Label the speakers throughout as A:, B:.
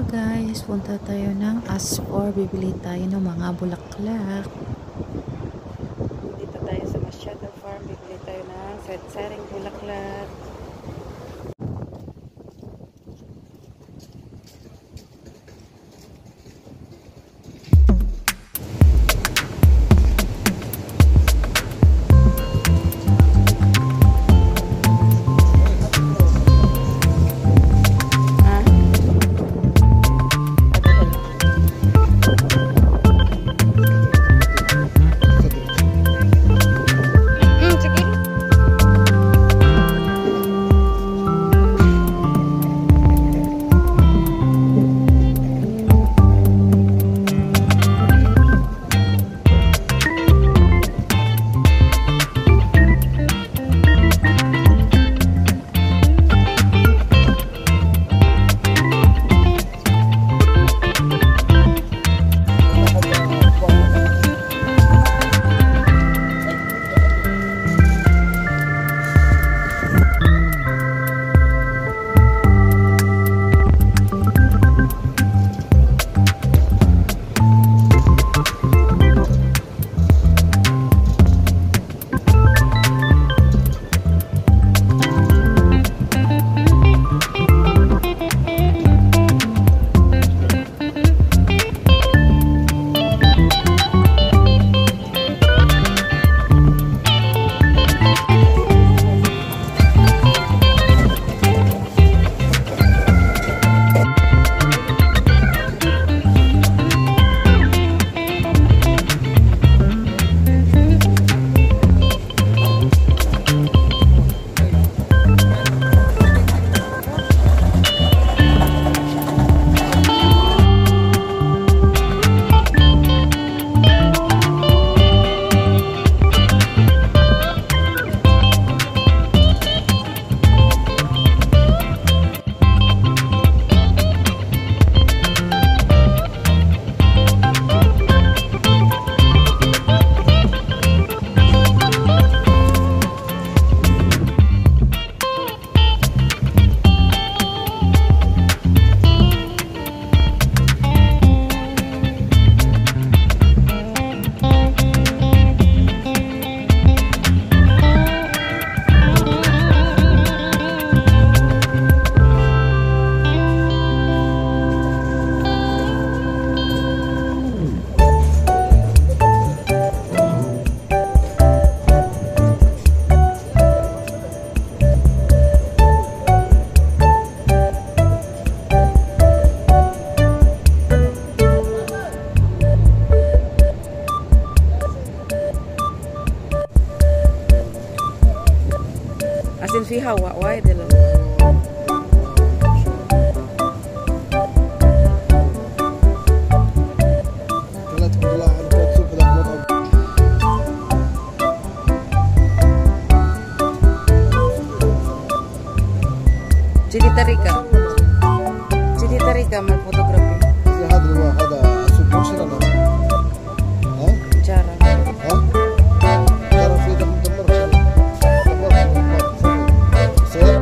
A: Guys, punta tayo ng Asfor. Bibili tayo ng mga bulaklak. Dito tayo sa Machado Farm. Bibili tayo ng sari-saring bulaklak.
B: Asin fiha wae dulu. Jadi tarika mal fotografi.
C: هذا سبونسر انا ها
B: Cara.
C: ها ترى في ده مدمر سير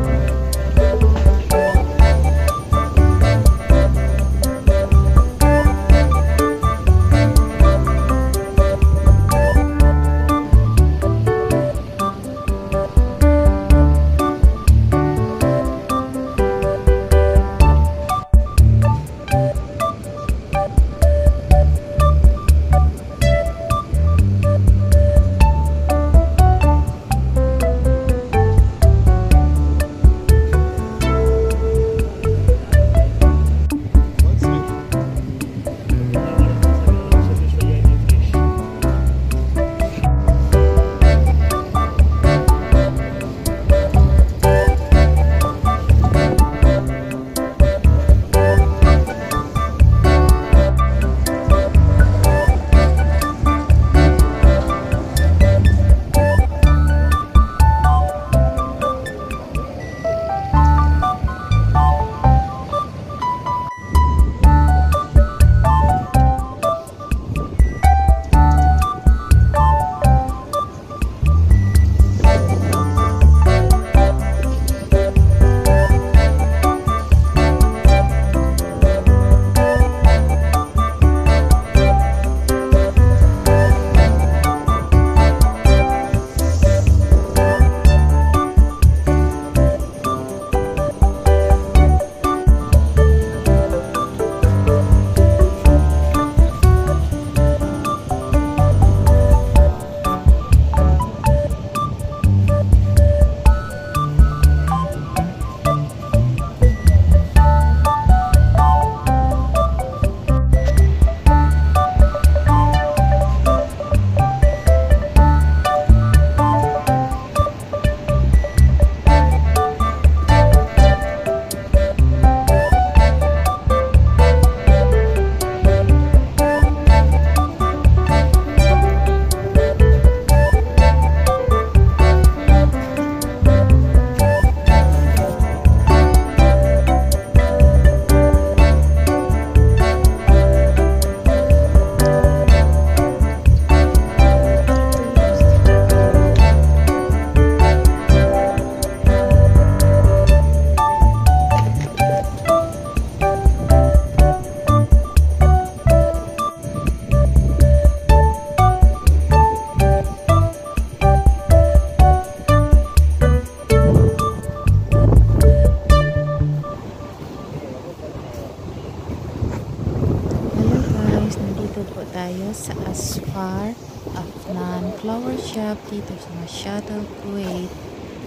A: Nandito po tayo sa Asfar Afnan Flower Shop dito sa Mashadal, Kuwait.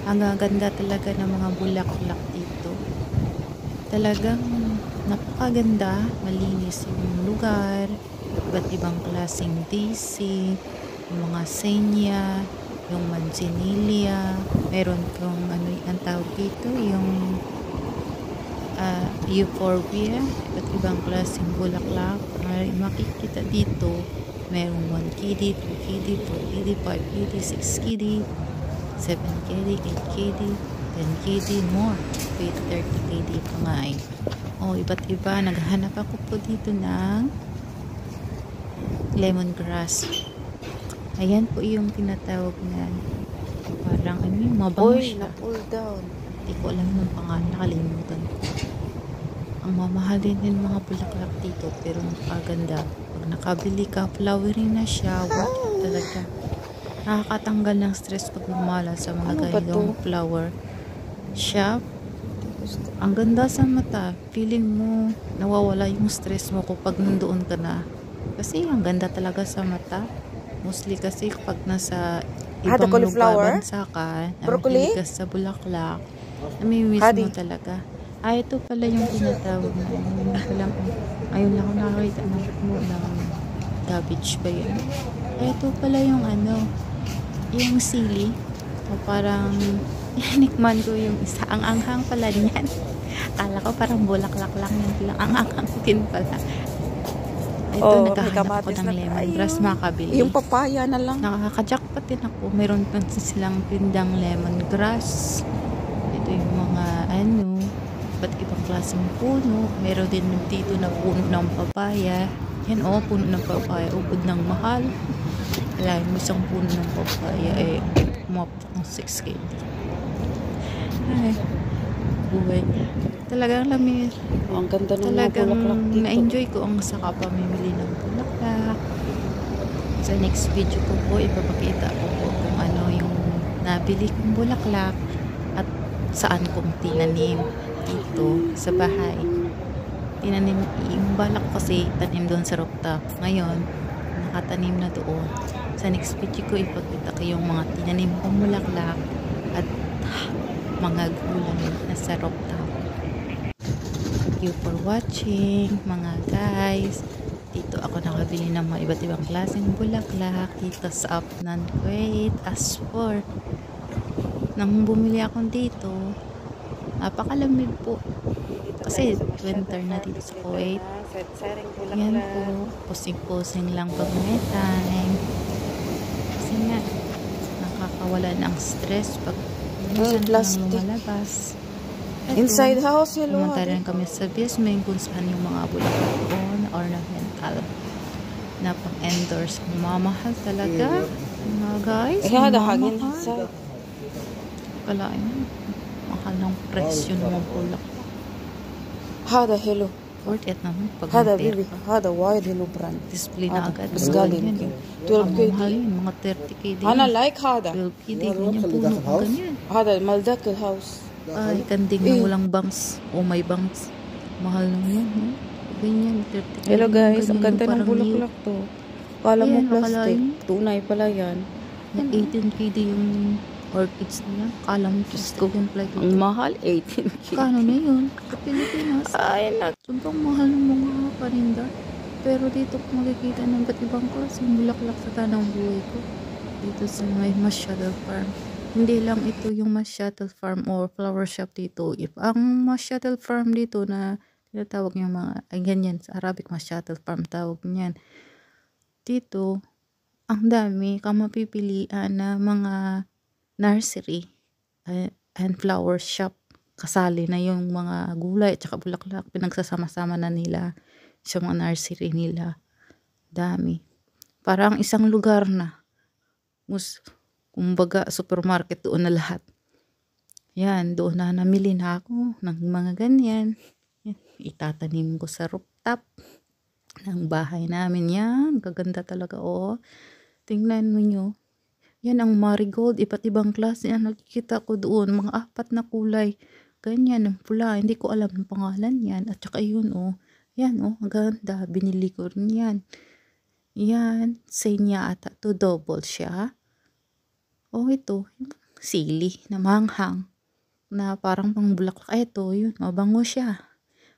A: Ang ganda talaga ng mga bulaklak dito. Talagang napakaganda, malinis yung lugar, iba't ibang klaseng daisy, yung mga senya, yung manzanilla, meron kong ano ang tawag dito, yung euphorbia, iba't ibang klaseng bulaklak. Makikita dito, merong 1 KD, 2 KD, 4 KD, 5 KD, 6 KD, 7 KD, 8 KD, 10 KD, more. Wait, 30 KD pa nga eh. Iba't iba. Naghahanap ako po dito ng lemongrass. Ayan po yung tinatawag na parang ano yung mabango siya.
B: na-pull down.
A: Hindi ko alam ng pangalan, nakalimutan ko. Ang mamahal din mga bulaklak dito, pero napakaganda. Pag nakabili ka, flowering na siya, wow, talaga. Nakakatanggal ng stress pag lumala sa mga ganitong flower shop. Ang ganda sa mata. Feeling mo, nawawala yung stress mo kapag nandoon ka na. Kasi ang ganda talaga sa mata. Mostly kasi kapag nasa ibang lugar, bansa ka, namimili ka sa bulaklak, namimiss mo talaga. Ito pala yung tinatawag na ayun lang ako nakakita ng cabbage ba yun. Ito pala yung yung sili. Parang inikman ko yung isa. Ang anghang pala niyan. Akala ko parang bulaklak lang yan. Ang anghang din pala. Ito, naghahanap ako ng lemongrass, makabili.
B: Yung papaya na lang.
A: Nakaka-jackpot din ako. Meron pa silang pindang lemongrass. Ito yung mga ba't ibang klaseng puno. Meron din dito na puno ng papaya. Yan puno ng papaya. Ubod ng mahal. Alam mo, isang puno ng papaya umapok ng 6 KD. Ay, buhay. Talagang
B: Ang ganda ng mga
A: talagang
B: bulaklak dito.
A: na-enjoy ko ang saka pamimili ng bulaklak. Sa next video ko po, ipapakita ko po kung ano yung nabili kong bulaklak at saan kong tinanim dito sa bahay. Tinanim yung balak kasi tanim doon sa rooftop. Ngayon, nakatanim na doon. Sa next video ko, ipakita ko yung mga tinanim kong bulaklak at mga gulay na sa rooftop. Thank you for watching mga guys. Dito ako nakabili ng mga iba't ibang klaseng bulaklak dito sa Afnan, Kuwait, Asfar. Nang bumili ako dito, napakalamig po. Kasi winter na dito sa Kuwait. Yan po, pusing-pusing lang pag may time. Kasi nga, nakakawala ng stress pag minsan lang lumalabas.
B: Inside house, hello.
A: Pumunta rin kami sa basement kung saan yung mga bulaklak doon, ornamental na pang-endorse. Mamahal talaga mga guys.
B: Hagin inside.
A: Kalain mo, mahal ng presyo ng mga bulaklak.
B: Hada hello.
A: Worth it naman pag
B: Hada
A: may
B: bibi. Hada wide hello brand.
A: display na agad.
B: Mas galing. 12
A: Ang mahal
B: KD.
A: yun, mga 30 KD.
B: Hana like hada.
A: 12 KD, ganyan puno. Ganyan.
B: Hada Maldakil house.
A: Ay, kanding na walang bangs. May bangs. Mahal lang yun. Ganyan, 30 KD.
B: Hello guys, ang
A: Ganyan,
B: ganda ng
A: parang
B: bulaklak to. Kala mo
A: Ayan,
B: plastic.
A: nakalain.
B: Tunay pala yan.
A: Yan, 18 KD yung orchids nila. Kala mo plastic yung flag.
B: Ang mahal, 18 KD.
A: Kano na yun? Sa Pilipinas.
B: Ay,
A: Sobrang mahal ng mga paninda. Pero dito ko makikita ng ba't ibang klaseng bulaklak sa tanang buhay ko. Dito sa may Mashadal Farm. Hindi lang ito yung Mashadal Farm or flower shop dito. If ang Mashadal Farm dito na tinatawag yung mga, ganyan sa Arabic, Mashadal Farm tawag niyan. Dito, ang dami kang mapipilian na mga nursery and flower shop. Kasali na yung mga gulay at saka bulaklak. Pinagsasama-sama na nila sa mga nursery nila. Dami. Parang isang lugar na. Kumbaga, supermarket doon na lahat. Yan, doon na namili na ako ng mga ganyan. Yan, itatanim ko sa rooftop ng bahay namin. Yan, gaganda talaga. Tingnan mo nyo. Yan ang marigold, iba't ibang klase. Yan, nakikita ko doon, mga 4 na kulay. Ganyan, ang pula. Hindi ko alam ang pangalan yan. At saka yun, yan, ang ganda. Binili ko rin yan. Yan, senya ata to, double siya. Oh, ito, sili na manghang na parang pang bulaklak. Ito, yun, mabango siya.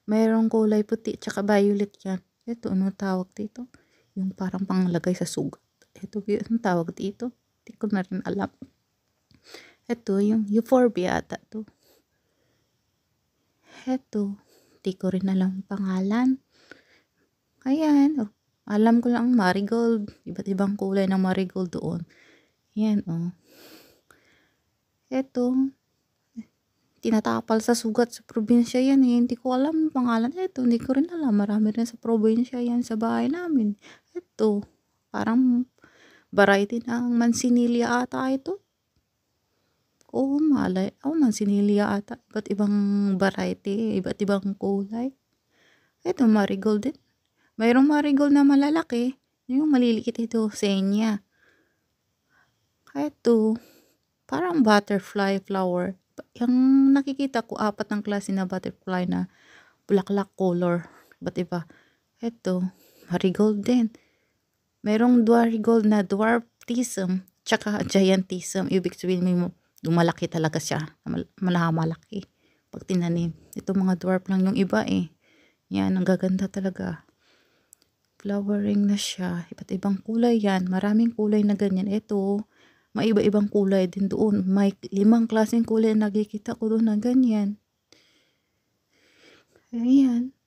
A: Mayroong kulay puti tsaka violet yan. Ito, ano tawag dito? Yung parang panglagay sa sugat. Ito, ano tawag dito? Hindi ko na rin alam. Ito, yung euphorbia ata to. Ito, hindi ko rin alam pangalan. Ayan, oh. Alam ko lang marigold. Iba't ibang kulay ng marigold doon. Yan, oh. Ito, tinatapal sa sugat sa probinsya yan eh. Hindi ko alam ang pangalan. Ito, hindi ko rin alam. Marami rin sa probinsya yan sa bahay namin. Ito, parang variety ng mansinilya ata ito. Oo, malay. Oh, mansinilya ata. Iba't ibang variety, iba't ibang kulay. Ito, marigold din. Mayroong marigold na malalaki. Yung maliliit ito, senya. Ito, parang butterfly flower. Yung nakikita ko, 4 ng klase na butterfly na bulaklak color. Iba't iba. Ito, marigold din. Mayroong marigold na dwarfism, tsaka giantism. Ibig sabihin mo, lumalaki talaga siya. Malaki. Pag tinanim. Ito mga dwarf lang yung iba eh. Yan, ang gaganda talaga. Flowering na siya. Iba't ibang kulay yan. Maraming kulay na ganyan. Ito, maiba-ibang kulay din doon. May 5 klaseng kulay na nakikita ko doon na ganyan. Ayan.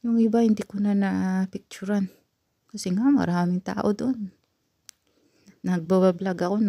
A: Yung iba hindi ko na na-picturean. Kasi nga maraming tao doon. Nagbablog ako.